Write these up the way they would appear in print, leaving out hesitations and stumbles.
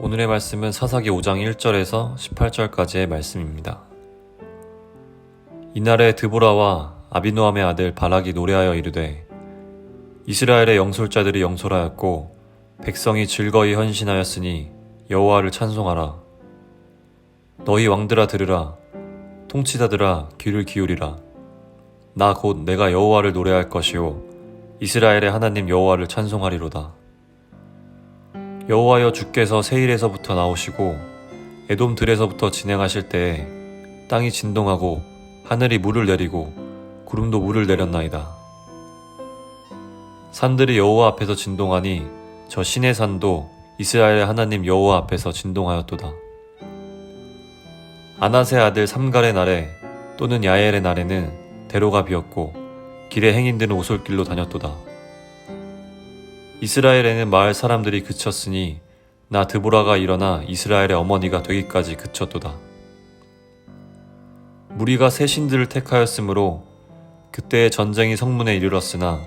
오늘의 말씀은 사사기 5장 1절에서 18절까지의 말씀입니다. 이날에 드보라와 아비노함의 아들 바락이 노래하여 이르되 이스라엘의 영솔자들이 영솔하였고 백성이 즐거이 헌신하였으니 여호와를 찬송하라. 너희 왕들아 들으라. 통치자들아 귀를 기울이라. 나 곧 내가 여호와를 노래할 것이요 이스라엘의 하나님 여호와를 찬송하리로다. 여호와여 주께서 세일에서부터 나오시고 에돔 들에서부터 진행하실 때에 땅이 진동하고 하늘이 물을 내리고 구름도 물을 내렸나이다. 산들이 여호와 앞에서 진동하니 저 신의 산도 이스라엘의 하나님 여호와 앞에서 진동하였도다. 아낫의 아들 삼갈의 날에 또는 야엘의 날에는 대로가 비었고 길에 행인들은 오솔길로 다녔도다. 이스라엘에는 마을 사람들이 그쳤으니 나 드보라가 일어나 이스라엘의 어머니가 되기까지 그쳤도다. 무리가 새 신들을 택하였으므로 그때의 전쟁이 성문에 이르렀으나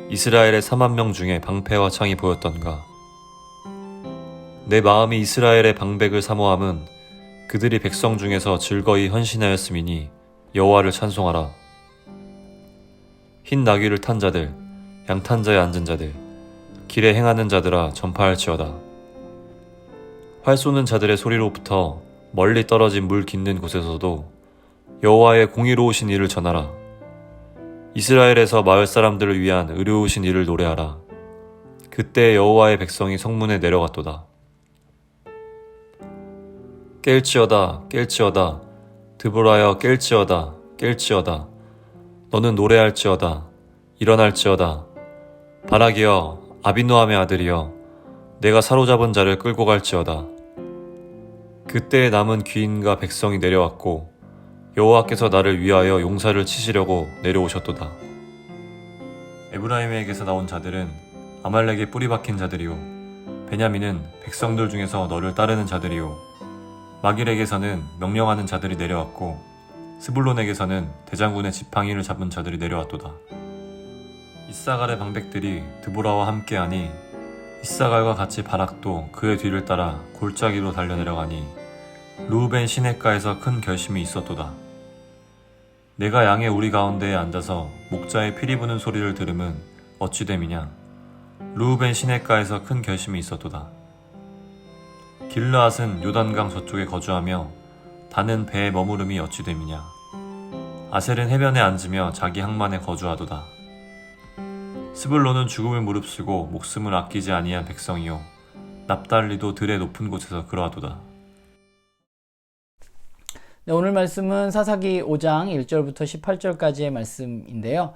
이스라엘의 4만 명 중에 방패와 창이 보였던가. 내 마음이 이스라엘의 방백을 사모함은 그들이 백성 중에서 즐거이 헌신하였음이니 여호와를 찬송하라. 흰 나귀를 탄 자들, 양탄 자에 앉은 자들, 길에 행하는 자들아 전파할지어다. 활 쏘는 자들의 소리로부터 멀리 떨어진 물 깃는 곳에서도 여호와의 공의로우신 일을 전하라. 이스라엘에서 마을 사람들을 위한 의로우신 일을 노래하라. 그때 여호와의 백성이 성문에 내려갔도다. 깰지어다 깰지어다 드보라여 깰지어다 깰지어다 너는 노래할지어다 일어날지어다 바락이여 아비노함의 아들이여 내가 사로잡은 자를 끌고 갈지어다. 그때에 남은 귀인과 백성이 내려왔고 여호와께서 나를 위하여 용사를 치시려고 내려오셨도다. 에브라임에게서 나온 자들은 아말렉의 뿌리 박힌 자들이요 베냐민은 백성들 중에서 너를 따르는 자들이요 마길에게서는 명령하는 자들이 내려왔고 스불론에게서는 대장군의 지팡이를 잡은 자들이 내려왔도다. 이사갈의 방백들이 드보라와 함께하니 이사갈과 같이 바락도 그의 뒤를 따라 골짜기로 달려내려가니 르우벤 시냇가에서 큰 결심이 있었도다. 내가 양의 우리 가운데에 앉아서 목자의 피리 부는 소리를 들으면 어찌 됨이냐. 르우벤 시냇가에서 큰 결심이 있었도다. 길르앗은 요단강 저쪽에 거주하며 다는 배에 머무름이 어찌 됨이냐. 아셀은 해변에 앉으며 자기 항만에 거주하도다. 스불론은 죽음을 무릅쓰고 목숨을 아끼지 아니한 백성이요 납달리도 들의 높은 곳에서 그러하도다. 네, 오늘 말씀은 사사기 5장 1절부터 18절까지의 말씀인데요.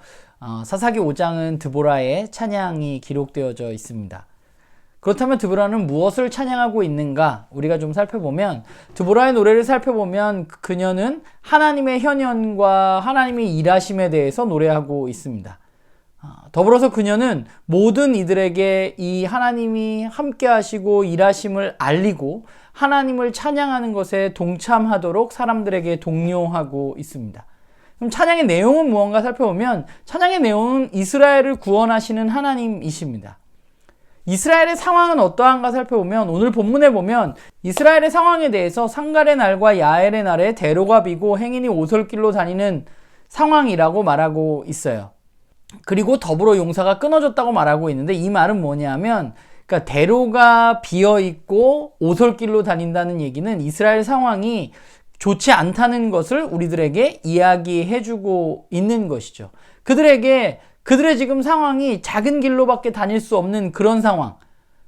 사사기 5장은 드보라의 찬양이 기록되어져 있습니다. 그렇다면 드보라는 무엇을 찬양하고 있는가? 우리가 좀 살펴보면 드보라의 노래를 살펴보면 그녀는 하나님의 현현과 하나님의 일하심에 대해서 노래하고 있습니다. 더불어서 그녀는 모든 이들에게 이 하나님이 함께 하시고 일하심을 알리고 하나님을 찬양하는 것에 동참하도록 사람들에게 독려하고 있습니다. 그럼 찬양의 내용은 무언가 살펴보면 찬양의 내용은 이스라엘을 구원하시는 하나님이십니다. 이스라엘의 상황은 어떠한가 살펴보면 오늘 본문에 보면 이스라엘의 상황에 대해서 상갈의 날과 야엘의 날에 대로가 비고 행인이 오솔길로 다니는 상황이라고 말하고 있어요. 그리고 더불어 용사가 끊어졌다고 말하고 있는데 이 말은 뭐냐면 그러니까 대로가 비어있고 오솔길로 다닌다는 얘기는 이스라엘 상황이 좋지 않다는 것을 우리들에게 이야기해주고 있는 것이죠. 그들의 지금 상황이 작은 길로밖에 다닐 수 없는 그런 상황,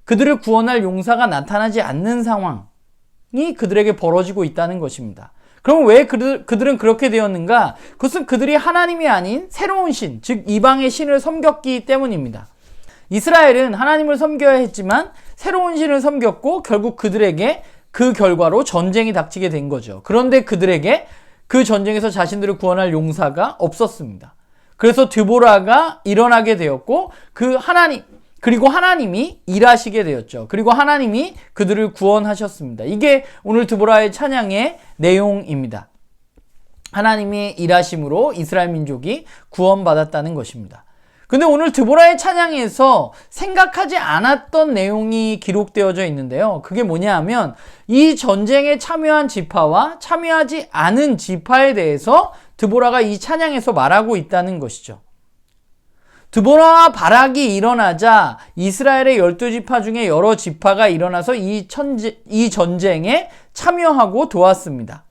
그들을 구원할 용사가 나타나지 않는 상황이 그들에게 벌어지고 있다는 것입니다. 그럼 왜 그들은 그렇게 되었는가? 그것은 그들이 하나님이 아닌 새로운 신, 즉 이방의 신을 섬겼기 때문입니다. 이스라엘은 하나님을 섬겨야 했지만 새로운 신을 섬겼고 결국 그들에게 그 결과로 전쟁이 닥치게 된 거죠. 그런데 그들에게 그 전쟁에서 자신들을 구원할 용사가 없었습니다. 그래서 드보라가 일어나게 되었고 그리고 하나님이 일하시게 되었죠. 그리고 하나님이 그들을 구원하셨습니다. 이게 오늘 드보라의 찬양의 내용입니다. 하나님의 일하심으로 이스라엘 민족이 구원받았다는 것입니다. 근데 오늘 드보라의 찬양에서 생각하지 않았던 내용이 기록되어져 있는데요. 그게 뭐냐 하면 이 전쟁에 참여한 지파와 참여하지 않은 지파에 대해서 드보라가 이 찬양에서 말하고 있다는 것이죠. 드보라와 바락이 일어나자 이스라엘의 12지파 중에 여러 지파가 일어나서 이 전쟁에 참여하고 도왔습니다.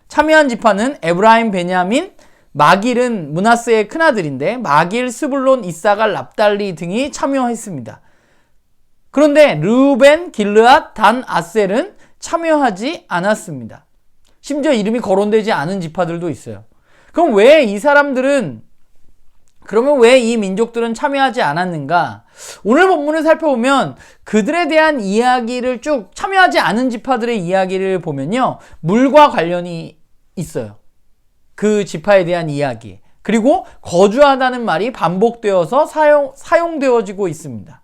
참여한 지파는 에브라임, 베냐민, 마길은 므낫세의 큰아들인데 마길, 스불론, 이사갈, 납달리 등이 참여했습니다. 그런데 르우벤, 길르앗, 단, 아셀은 참여하지 않았습니다. 심지어 이름이 거론되지 않은 지파들도 있어요. 그럼 왜 이 민족들은 참여하지 않았는가? 오늘 본문을 살펴보면 그들에 대한 이야기를 쭉 참여하지 않은 지파들의 이야기를 보면요. 물과 관련이 있어요. 그 지파에 대한 이야기. 그리고 거주하다는 말이 반복되어서 사용되어지고 있습니다.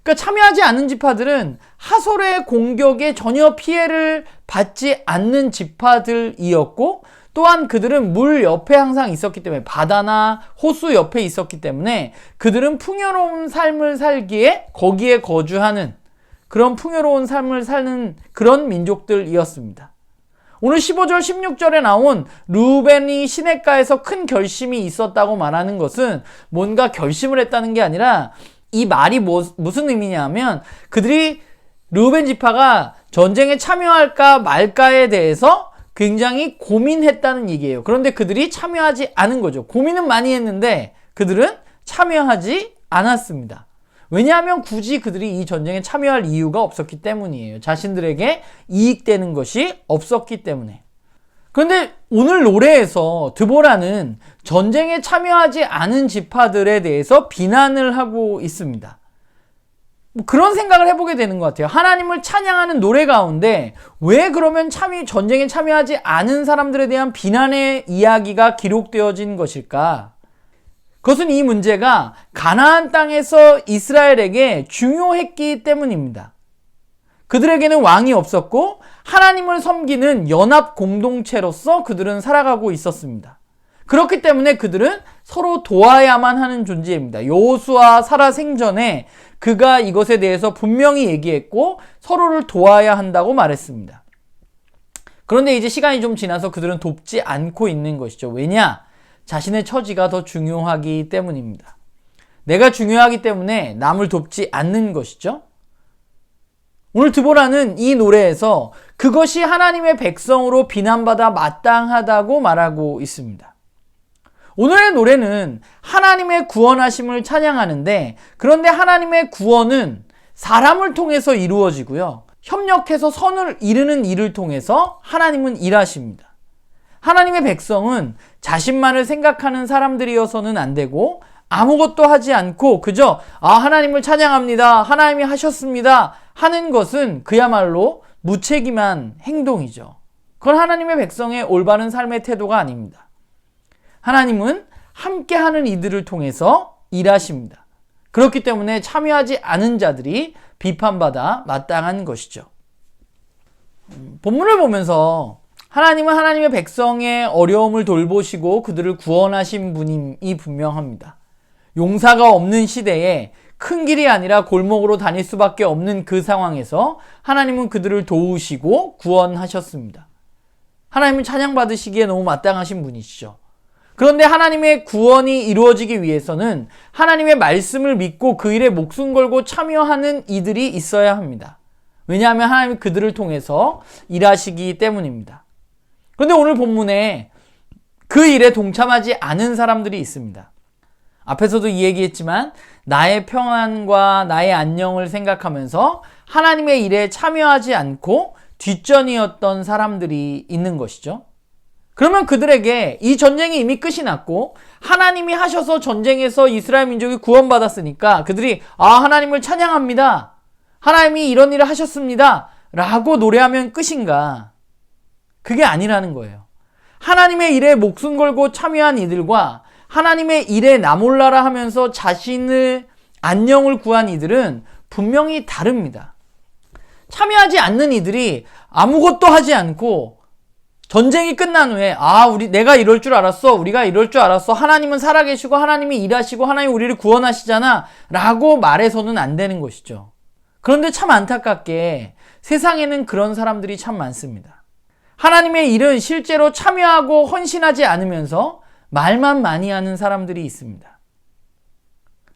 그러니까 참여하지 않은 지파들은 하솔의 공격에 전혀 피해를 받지 않는 지파들이었고 또한 그들은 물 옆에 항상 있었기 때문에 바다나 호수 옆에 있었기 때문에 그들은 풍요로운 삶을 살기에 거기에 거주하는 그런 풍요로운 삶을 사는 그런 민족들이었습니다. 오늘 15절 16절에 나온 르우벤이 시냇가에서 큰 결심이 있었다고 말하는 것은 뭔가 결심을 했다는 게 아니라 이 말이 무슨 의미냐면 그들이 르우벤 지파가 전쟁에 참여할까 말까에 대해서 굉장히 고민했다는 얘기예요. 그런데 그들이 참여하지 않은 거죠. 고민은 많이 했는데 그들은 참여하지 않았습니다. 왜냐하면 굳이 그들이 이 전쟁에 참여할 이유가 없었기 때문이에요. 자신들에게 이익되는 것이 없었기 때문에. 그런데 오늘 노래에서 드보라는 전쟁에 참여하지 않은 지파들에 대해서 비난을 하고 있습니다. 그런 생각을 해보게 되는 것 같아요. 하나님을 찬양하는 노래 가운데 왜 그러면 전쟁에 참여하지 않은 사람들에 대한 비난의 이야기가 기록되어진 것일까? 그것은 이 문제가 가나안 땅에서 이스라엘에게 중요했기 때문입니다. 그들에게는 왕이 없었고 하나님을 섬기는 연합 공동체로서 그들은 살아가고 있었습니다. 그렇기 때문에 그들은 서로 도와야만 하는 존재입니다. 여호수아 살아생전에 그가 이것에 대해서 분명히 얘기했고 서로를 도와야 한다고 말했습니다. 그런데 이제 시간이 좀 지나서 그들은 돕지 않고 있는 것이죠. 왜냐? 자신의 처지가 더 중요하기 때문입니다. 내가 중요하기 때문에 남을 돕지 않는 것이죠. 오늘 드보라는 이 노래에서 그것이 하나님의 백성으로 비난받아 마땅하다고 말하고 있습니다. 오늘의 노래는 하나님의 구원하심을 찬양하는데 그런데 하나님의 구원은 사람을 통해서 이루어지고요. 협력해서 선을 이루는 일을 통해서 하나님은 일하십니다. 하나님의 백성은 자신만을 생각하는 사람들이어서는 안 되고 아무것도 하지 않고 그저 하나님을 찬양합니다. 하나님이 하셨습니다. 하는 것은 그야말로 무책임한 행동이죠. 그건 하나님의 백성의 올바른 삶의 태도가 아닙니다. 하나님은 함께하는 이들을 통해서 일하십니다. 그렇기 때문에 참여하지 않은 자들이 비판받아 마땅한 것이죠. 본문을 보면서 하나님은 하나님의 백성의 어려움을 돌보시고 그들을 구원하신 분임이 분명합니다. 용사가 없는 시대에 큰 길이 아니라 골목으로 다닐 수밖에 없는 그 상황에서 하나님은 그들을 도우시고 구원하셨습니다. 하나님은 찬양받으시기에 너무 마땅하신 분이시죠. 그런데 하나님의 구원이 이루어지기 위해서는 하나님의 말씀을 믿고 그 일에 목숨 걸고 참여하는 이들이 있어야 합니다. 왜냐하면 하나님이 그들을 통해서 일하시기 때문입니다. 그런데 오늘 본문에 그 일에 동참하지 않은 사람들이 있습니다. 앞에서도 이 얘기했지만 나의 평안과 나의 안녕을 생각하면서 하나님의 일에 참여하지 않고 뒷전이었던 사람들이 있는 것이죠. 그러면 그들에게 이 전쟁이 이미 끝이 났고 하나님이 하셔서 전쟁에서 이스라엘 민족이 구원받았으니까 그들이 하나님을 찬양합니다. 하나님이 이런 일을 하셨습니다. 라고 노래하면 끝인가? 그게 아니라는 거예요. 하나님의 일에 목숨 걸고 참여한 이들과 하나님의 일에 나몰라라 하면서 자신의 안녕을 구한 이들은 분명히 다릅니다. 참여하지 않는 이들이 아무것도 하지 않고 전쟁이 끝난 후에 내가 이럴 줄 알았어. 우리가 이럴 줄 알았어. 하나님은 살아계시고 하나님이 일하시고 하나님이 우리를 구원하시잖아 라고 말해서는 안 되는 것이죠. 그런데 참 안타깝게 세상에는 그런 사람들이 참 많습니다. 하나님의 일은 실제로 참여하고 헌신하지 않으면서 말만 많이 하는 사람들이 있습니다.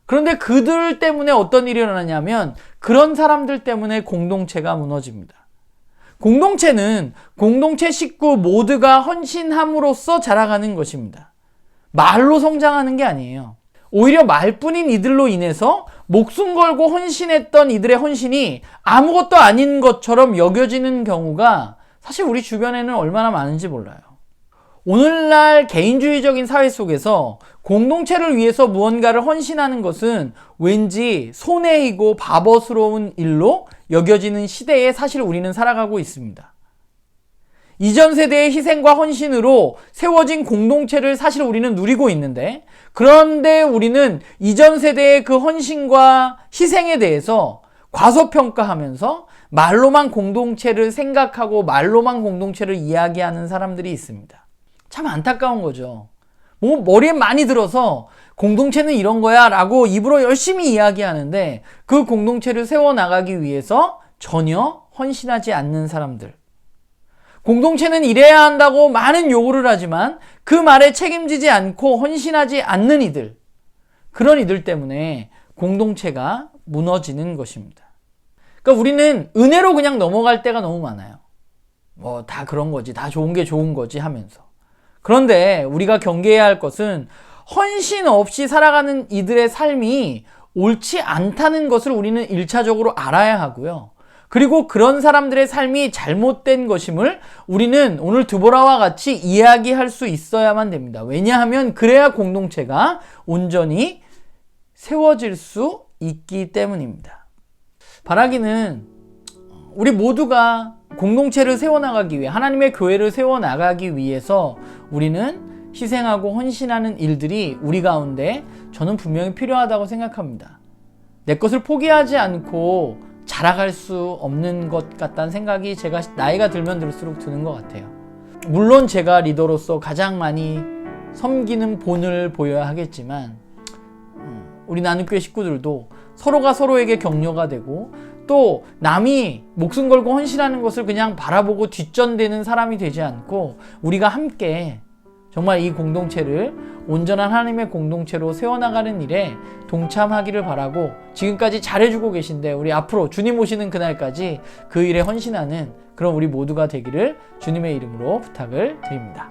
그런데 그들 때문에 어떤 일이 일어나냐면 그런 사람들 때문에 공동체가 무너집니다. 공동체는 공동체 식구 모두가 헌신함으로써 자라가는 것입니다. 말로 성장하는 게 아니에요. 오히려 말뿐인 이들로 인해서 목숨 걸고 헌신했던 이들의 헌신이 아무것도 아닌 것처럼 여겨지는 경우가 사실 우리 주변에는 얼마나 많은지 몰라요. 오늘날 개인주의적인 사회 속에서 공동체를 위해서 무언가를 헌신하는 것은 왠지 손해이고 바보스러운 일로 여겨지는 시대에 사실 우리는 살아가고 있습니다. 이전 세대의 희생과 헌신으로 세워진 공동체를 사실 우리는 누리고 있는데, 그런데 우리는 이전 세대의 그 헌신과 희생에 대해서 과소평가하면서 말로만 공동체를 생각하고 말로만 공동체를 이야기하는 사람들이 있습니다. 참 안타까운 거죠. 머리에 많이 들어서 공동체는 이런 거야 라고 입으로 열심히 이야기하는데 그 공동체를 세워나가기 위해서 전혀 헌신하지 않는 사람들. 공동체는 이래야 한다고 많은 요구를 하지만 그 말에 책임지지 않고 헌신하지 않는 이들. 그런 이들 때문에 공동체가 무너지는 것입니다. 그러니까 우리는 은혜로 그냥 넘어갈 때가 너무 많아요. 다 그런 거지. 다 좋은 게 좋은 거지 하면서. 그런데 우리가 경계해야 할 것은 헌신 없이 살아가는 이들의 삶이 옳지 않다는 것을 우리는 1차적으로 알아야 하고요. 그리고 그런 사람들의 삶이 잘못된 것임을 우리는 오늘 드보라와 같이 이야기할 수 있어야만 됩니다. 왜냐하면 그래야 공동체가 온전히 세워질 수 있기 때문입니다. 바라기는 우리 모두가 공동체를 세워나가기 위해, 하나님의 교회를 세워나가기 위해서 우리는 희생하고 헌신하는 일들이 우리 가운데 저는 분명히 필요하다고 생각합니다. 내 것을 포기하지 않고 자라갈 수 없는 것 같다는 생각이 제가 나이가 들면 들수록 드는 것 같아요. 물론 제가 리더로서 가장 많이 섬기는 본을 보여야 하겠지만 우리 나눔교회 식구들도 서로가 서로에게 격려가 되고 또 남이 목숨 걸고 헌신하는 것을 그냥 바라보고 뒷전대는 사람이 되지 않고 우리가 함께 정말 이 공동체를 온전한 하나님의 공동체로 세워나가는 일에 동참하기를 바라고, 지금까지 잘해주고 계신데 우리 앞으로 주님 오시는 그날까지 그 일에 헌신하는 그런 우리 모두가 되기를 주님의 이름으로 부탁을 드립니다.